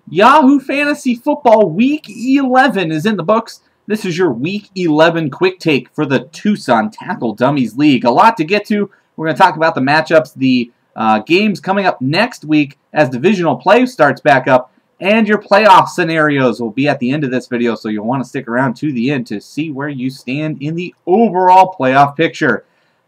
Yahoo Fantasy Football Week 11 is in the books. This is your Week 11 quick take for the Tucson Tackle Dummies League. A lot to get to. We're going to talk about the matchups, the games coming up next week as divisional play starts back up, and your playoff scenarios will be at the end of this video, so you'll want to stick around to the end to see where you stand in the overall playoff picture.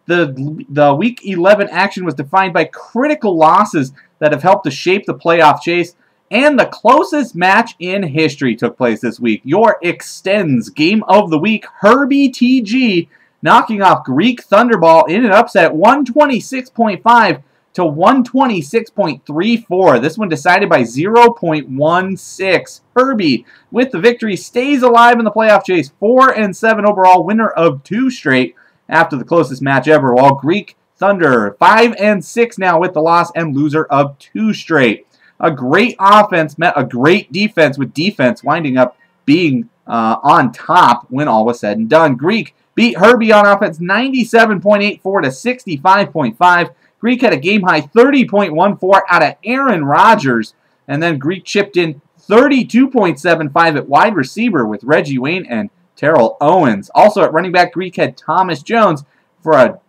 The Week 11 action was defined by critical losses that have helped to shape the playoff chase, and the closest match in history took place this week. Your Extends Game of the Week, Herbie TG knocking off Greek Thunderball in an upset 126.5 to 126.34. This one decided by 0.16. Herbie, with the victory, stays alive in the playoff chase. 4-7 overall, winner of 2 straight after the closest match ever, while Greek Thunder 5-6 now with the loss and loser of 2 straight. A great offense met a great defense, with defense winding up being on top when all was said and done. Greek beat Herbie on offense 97.84 to 65.5. Greek had a game-high 30.14 out of Aaron Rodgers, and then Greek chipped in 32.75 at wide receiver with Reggie Wayne and Terrell Owens. Also at running back, Greek had Thomas Jones for a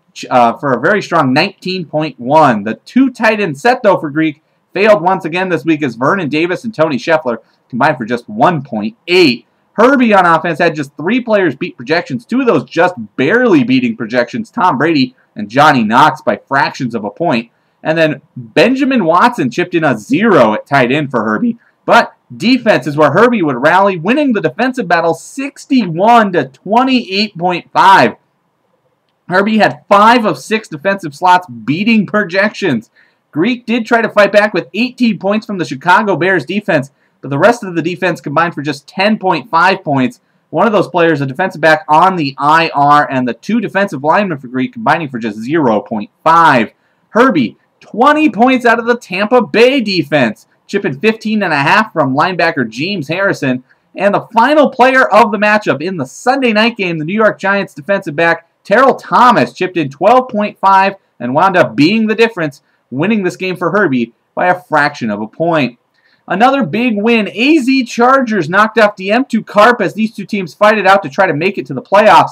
very strong 19.1. The 2 tight end set, though, for Greek failed once again this week as Vernon Davis and Tony Scheffler combined for just 1.8. Herbie on offense had just 3 players beat projections. 2 of those just barely beating projections, Tom Brady and Johnny Knox, by fractions of a point. And then Benjamin Watson chipped in a 0 at tight end for Herbie. But defense is where Herbie would rally, winning the defensive battle 61 to 28.5. Herbie had 5 of 6 defensive slots beating projections. Greek did try to fight back with 18 points from the Chicago Bears defense, but the rest of the defense combined for just 10.5 points. One of those players, a defensive back on the IR, and the 2 defensive linemen for Greek combining for just 0.5. Herbie, 20 points out of the Tampa Bay defense, chipping 15.5 from linebacker James Harrison. And the final player of the matchup in the Sunday night game, the New York Giants defensive back Terrell Thomas, chipped in 12.5 and wound up being the difference, winning this game for Herbie by a fraction of a point. Another big win, AZ Chargers knocked off DM2 Carp as these 2 teams fight it out to try to make it to the playoffs.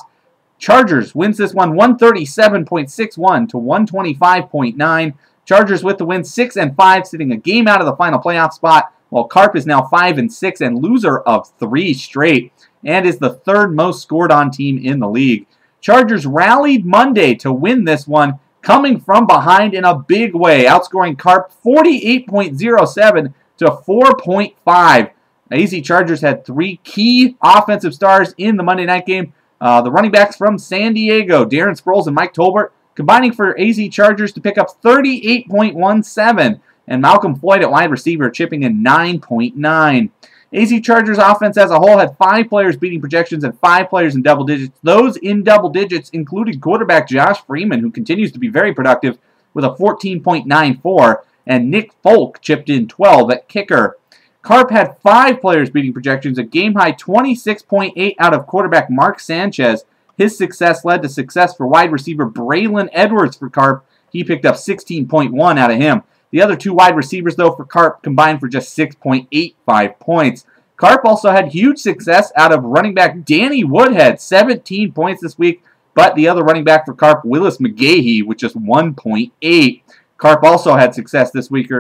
Chargers wins this one 137.61 to 125.9. Chargers with the win 6-5, sitting a game out of the final playoff spot, while Carp is now 5-6 and loser of 3 straight, and is the 3rd most scored on team in the league. Chargers rallied Monday to win this one, coming from behind in a big way, outscoring Carp 48.07 to 4.5. AZ Chargers had 3 key offensive stars in the Monday night game. The running backs from San Diego, Darren Sproles and Mike Tolbert, combining for AZ Chargers to pick up 38.17, and Malcolm Floyd at wide receiver chipping in 9.9. AZ Chargers offense as a whole had 5 players beating projections and 5 players in double digits. Those in double digits included quarterback Josh Freeman, who continues to be very productive with a 14.94, and Nick Folk chipped in 12 at kicker. Carp had 5 players beating projections, a game-high 26.8 out of quarterback Mark Sanchez. His success led to success for wide receiver Braylon Edwards for Carp. He picked up 16.1 out of him. The other 2 wide receivers, though, for Carp combined for just 6.85 points. Carp also had huge success out of running back Danny Woodhead, 17 points this week, but the other running back for Carp, Willis McGahee, with just 1.8. Carp also had success this week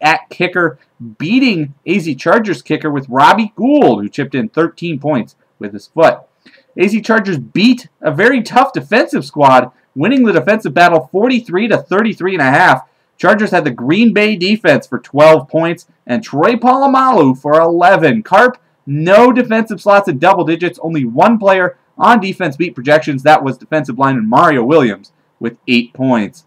at kicker, beating AZ Chargers kicker with Robbie Gould, who chipped in 13 points with his foot. AZ Chargers beat a very tough defensive squad, winning the defensive battle 43 to 33.5. Chargers had the Green Bay defense for 12 points and Troy Polamalu for 11. Carp, no defensive slots in double digits, only 1 player on defense beat projections. That was defensive lineman Mario Williams with 8 points.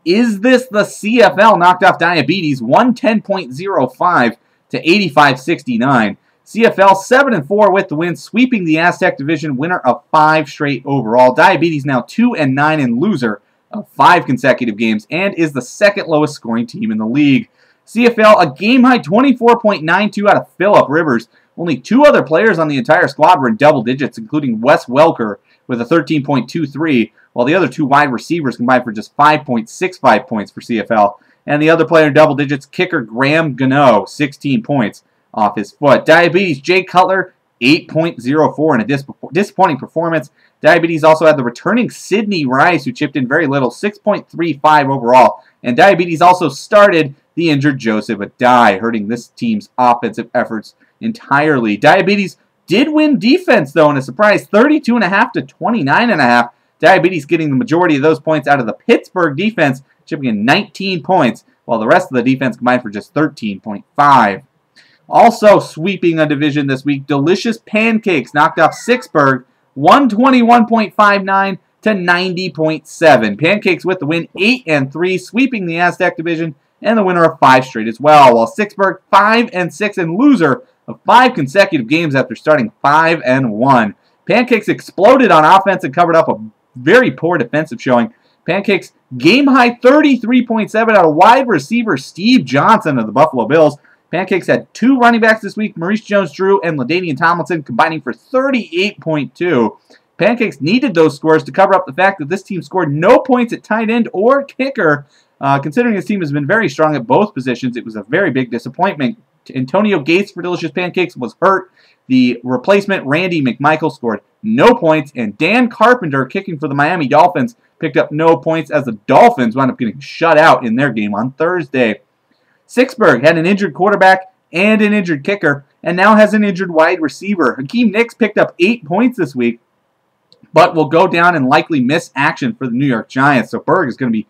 Is this the CFL knocked off Diabetes 110.05 to 85.69? CFL 7-4 with the win, sweeping the Aztec division, winner of 5 straight overall. Diabetes now 2-9 and loser of 5 consecutive games, and is the 2nd lowest scoring team in the league. CFL, a game-high 24.92 out of Phillip Rivers. Only 2 other players on the entire squad were in double digits, including Wes Welker with a 13.23, while the other 2 wide receivers combined for just 5.65 points for CFL. And the other player in double digits, kicker Graham Gano, 16 points off his foot. Diabetes, Jay Cutler, 8.04 in a disappointing performance. Diabetes also had the returning Sidney Rice, who chipped in very little, 6.35 overall. And Diabetes also started the injured Joseph Adai, hurting this team's offensive efforts entirely. Diabetes did win defense, though, in a surprise, 32.5 to 29.5. Diabetes getting the majority of those points out of the Pittsburgh defense, chipping in 19 points, while the rest of the defense combined for just 13.5. Also sweeping a division this week, Delicious Pancakes knocked off Sixburg, 121.59 to 90.7. Pancakes with the win, 8-3, sweeping the Aztec division, and the winner of 5 straight as well, while Sixburg 5-6 and loser of 5 consecutive games after starting 5-1. Pancakes exploded on offense and covered up a very poor defensive showing. Pancakes game-high 33.7 out of wide receiver Steve Johnson of the Buffalo Bills. Pancakes had 2 running backs this week, Maurice Jones-Drew and LaDainian Tomlinson, combining for 38.2. Pancakes needed those scores to cover up the fact that this team scored no points at tight end or kicker. Considering this team has been very strong at both positions, it was a very big disappointment. Antonio Gates for Delicious Pancakes was hurt. The replacement, Randy McMichael, scored no points, and Dan Carpenter, kicking for the Miami Dolphins, picked up no points as the Dolphins wound up getting shut out in their game on Thursday. Sixburg had an injured quarterback and an injured kicker, and now has an injured wide receiver. Hakeem Nicks picked up 8 points this week, but will go down and likely miss action for the New York Giants. So Berg is going to be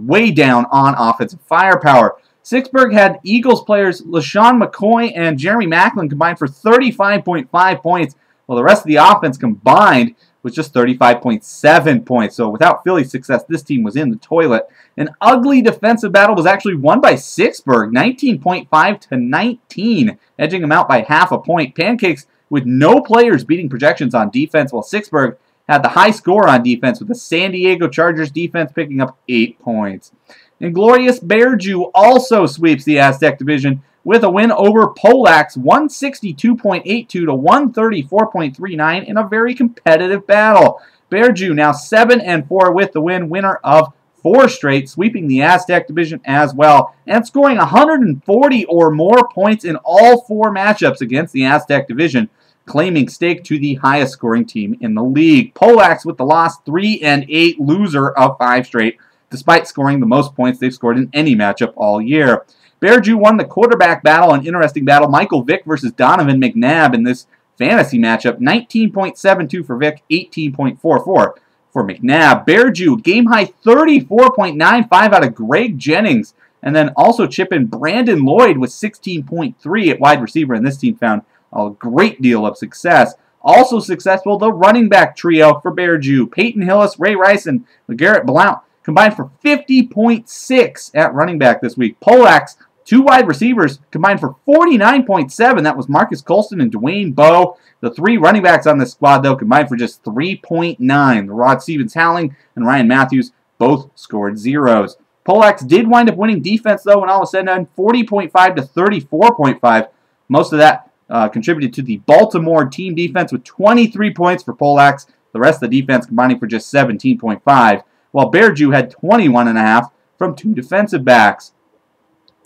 way down on offensive firepower. Sixburg had Eagles players LaShawn McCoy and Jeremy Maclin combined for 35.5 points, while the rest of the offense combined was just 35.7 points. So without Philly's success, this team was in the toilet. An ugly defensive battle was actually won by Sixburg, 19.5 to 19, edging them out by half a point. Pancakes with no players beating projections on defense, while Sixburg had the high score on defense with the San Diego Chargers defense picking up 8 points. Inglorious Bearju also sweeps the Aztec division with a win over Polax, 162.82 to 134.39 in a very competitive battle. Bearju now 7-4 with the win, winner of 4 straight, sweeping the Aztec division as well, and scoring 140 or more points in all 4 matchups against the Aztec division, claiming stake to the highest scoring team in the league. Polax with the loss, 3-8, loser of 5 straight, despite scoring the most points they've scored in any matchup all year. Bearju won the quarterback battle, an interesting battle. Michael Vick versus Donovan McNabb in this fantasy matchup. 19.72 for Vick, 18.44 for McNabb. Bearju, game-high 34.95 out of Greg Jennings. And then also chip in Brandon Lloyd with 16.3 at wide receiver, and this team found a great deal of success. Also successful, the running back trio for Bearju. Peyton Hillis, Ray Rice, and LeGarrette Blount combined for 50.6 at running back this week. Polax, 2 wide receivers, combined for 49.7. That was Marcus Colston and Dwayne Bowe. The 3 running backs on this squad, though, combined for just 3.9. The Rod Stevens-Howling and Ryan Matthews both scored zeros. Polax did wind up winning defense, though, when all was said and done, 40.5 to 34.5. Most of that contributed to the Baltimore team defense with 23 points for Polax. The rest of the defense combining for just 17.5. While Bearju had 21.5 from 2 defensive backs.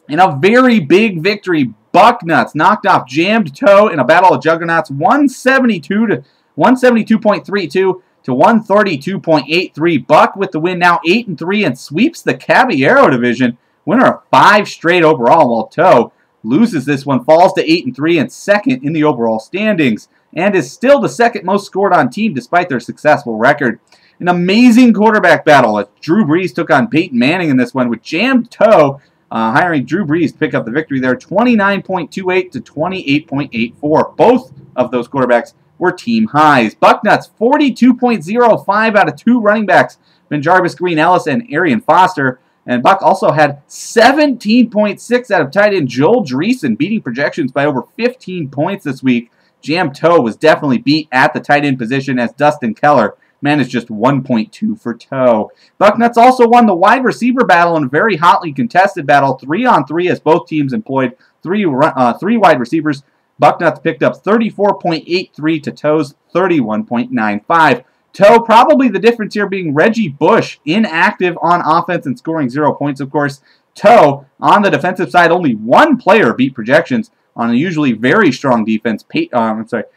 In a very big victory, Bucknuts knocked off Jammed Toe in a battle of juggernauts, 172.32 to 132.83. Buck with the win, now 8-3, and sweeps the Caballero division, winner of 5 straight overall, while Toe loses this one, falls to 8-3 and second in the overall standings, and is still the second most scored on team despite their successful record. An amazing quarterback battle as Drew Brees took on Peyton Manning in this one, with Jammed Toe hiring Drew Brees to pick up the victory there, 29.28 to 28.84. Both of those quarterbacks were team highs. Bucknuts, 42.05 out of 2 running backs, Benjarvis Green Ellis and Arian Foster. And Buck also had 17.6 out of tight end Joel Dreesen, beating projections by over 15 points this week. Jammed Toe was definitely beat at the tight end position as Dustin Keller managed just 1.2 for Toe. Bucknuts also won the wide receiver battle in a very hotly contested battle, 3-on-3, as both teams employed 3 wide receivers. Bucknuts picked up 34.83 to Toe's 31.95. Toe, probably the difference here being Reggie Bush, inactive on offense and scoring 0 points, of course. Toe, on the defensive side, only one player beat projections on a usually very strong defense. Patrick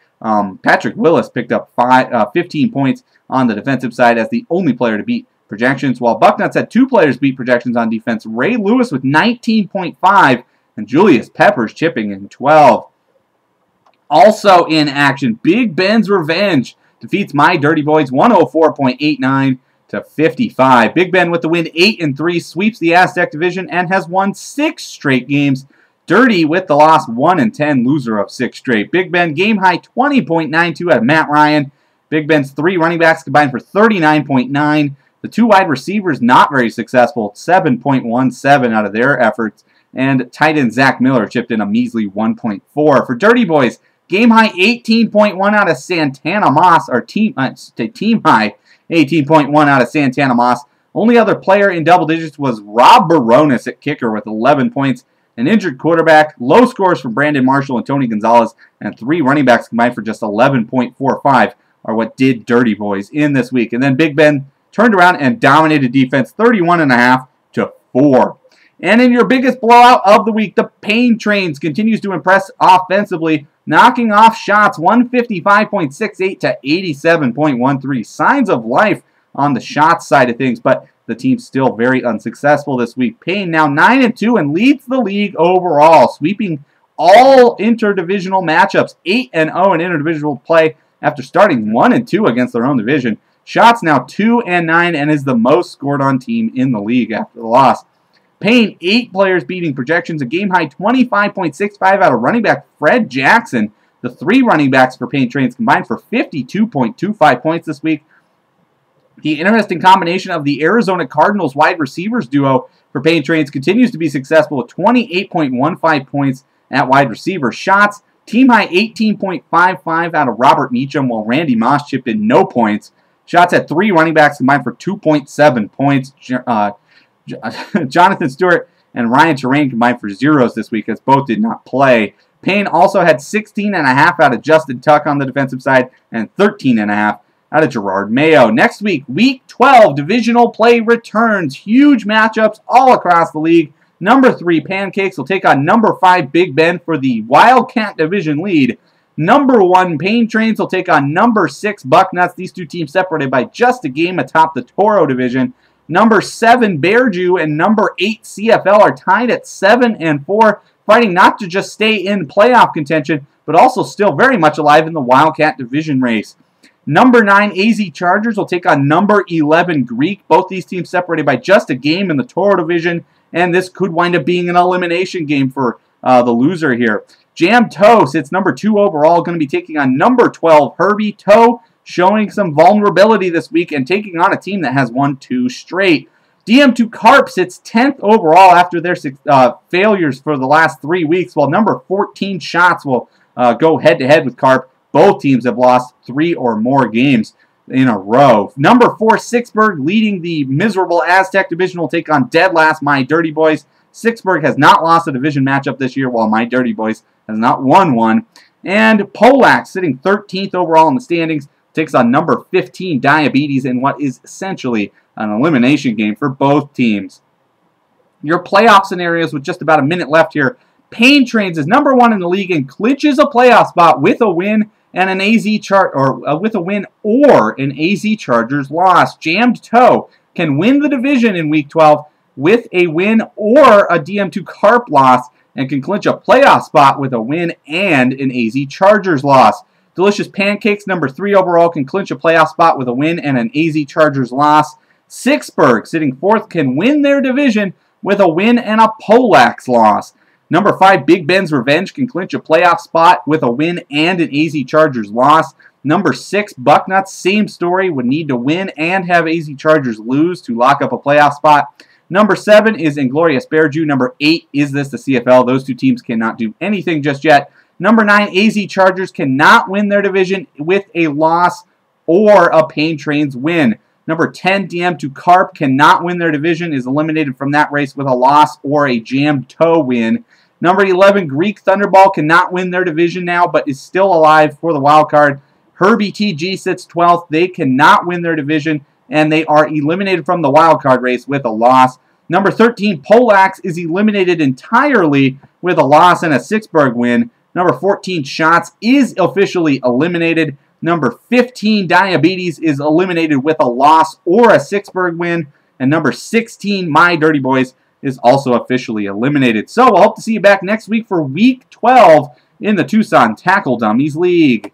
Willis picked up 15 points on the defensive side as the only player to beat projections, while Bucknuts had 2 players beat projections on defense. Ray Lewis with 19.5 and Julius Peppers chipping in 12. Also in action, Big Ben's Revenge defeats my Dirty Boys 104.89 to 55. Big Ben with the win 8-3 sweeps the Aztec division and has won 6 straight games. Dirty with the loss 1-10, loser of 6 straight. Big Ben game high 20.92 at Matt Ryan. Big Ben's 3 running backs combined for 39.9. The 2 wide receivers not very successful, 7.17 out of their efforts. And tight end Zach Miller chipped in a measly 1.4. For Dirty Boys, game high 18.1 out of Santana Moss, or team high 18.1 out of Santana Moss. Only other player in double digits was Rob Baronis at kicker with 11 points. An injured quarterback, low scores from Brandon Marshall and Tony Gonzalez, and 3 running backs combined for just 11.45 are what did Dirty Boys in this week. And then Big Ben turned around and dominated defense 31.5 to 4. And in your biggest blowout of the week, the Pain Trains continues to impress offensively, knocking off shots 155.68 to 87.13. Signs of life on the shots side of things, but the team's still very unsuccessful this week. Pain now 9-2 and leads the league overall, sweeping all interdivisional matchups, 8-0 in interdivisional play after starting 1-2 against their own division. Shots now 2-9 and is the most scored on team in the league after the loss. Pain, 8 players beating projections, a game high 25.65 out of running back Fred Jackson. The 3 running backs for Pain Trains combined for 52.25 points this week. The interesting combination of the Arizona Cardinals wide receivers duo for Pain Trains continues to be successful with 28.15 points at wide receiver. Shots, team high 18.55 out of Robert Meacham, while Randy Moss chipped in no points. Shots at 3 running backs combined for 2.7 points. Jonathan Stewart and Ryan Terrain combined for 0s this week as both did not play. Payne also had 16.5 out of Justin Tuck on the defensive side and 13.5 out of Gerard Mayo. Next week, Week 12, divisional play returns. Huge matchups all across the league. Number 3, Pancakes will take on number 5, Big Ben for the Wildcat division lead. Number 1, Pain Trains will take on number 6, Bucknuts. These 2 teams separated by just a game atop the Toro division. Number 7, Bear Jew, and number 8, CFL are tied at 7-4, fighting not to just stay in playoff contention, but also still very much alive in the Wildcat division race. Number 9, AZ Chargers will take on number 11, Greek. Both these teams separated by just a game in the Toro division, and this could wind up being an elimination game for the loser here. Jam Toe sits number 2 overall, going to be taking on number 12, Herbie. Toe showing some vulnerability this week and taking on a team that has won 2 straight. DM2 Carp sits 10th overall after their failures for the last 3 weeks, while number 14 Shots will go head-to-head with Carp. Both teams have lost 3 or more games in a row. Number 4, Sixburg, leading the miserable Aztec division, will take on dead last My Dirty Boys. Sixburg has not lost a division matchup this year, while My Dirty Boys has not won one. And Polak, sitting 13th overall in the standings, takes on number 15, Diabetes, in what is essentially an elimination game for both teams. Your playoff scenarios with just about a minute left here. Pain Trains is number 1 in the league and clinches a playoff spot with a win and an with a win or an AZ Chargers loss. Jammed Toe can win the division in Week 12 with a win or a DM2 Carp loss and can clinch a playoff spot with a win and an AZ Chargers loss. Delicious Pancakes, number 3 overall, can clinch a playoff spot with a win and an AZ Chargers loss. Sixburg, sitting 4th, can win their division with a win and a Polak's loss. Number 5, Big Ben's Revenge, can clinch a playoff spot with a win and an AZ Chargers loss. Number 6, Bucknuts, same story, would need to win and have AZ Chargers lose to lock up a playoff spot. Number 7 is Inglorious Bear Jew. Number 8, Is This the CFL? Those 2 teams cannot do anything just yet. Number 9, AZ Chargers cannot win their division with a loss or a Pain Trains win. Number 10, DM2 Carp cannot win their division, is eliminated from that race with a loss or a Jammed Toe win. Number 11, Greek Thunderball cannot win their division now, but is still alive for the wild card. Herbie TG sits 12th. They cannot win their division, and they are eliminated from the wild card race with a loss. Number 13, Polax, is eliminated entirely with a loss and a Sixburg win. Number 14, Shots, is officially eliminated. Number 15, Diabetes, is eliminated with a loss or a Sixburg win. And number 16, My Dirty Boys, is also officially eliminated. So, we'll hope to see you back next week for Week 12 in the Tucson Tackle Dummies League.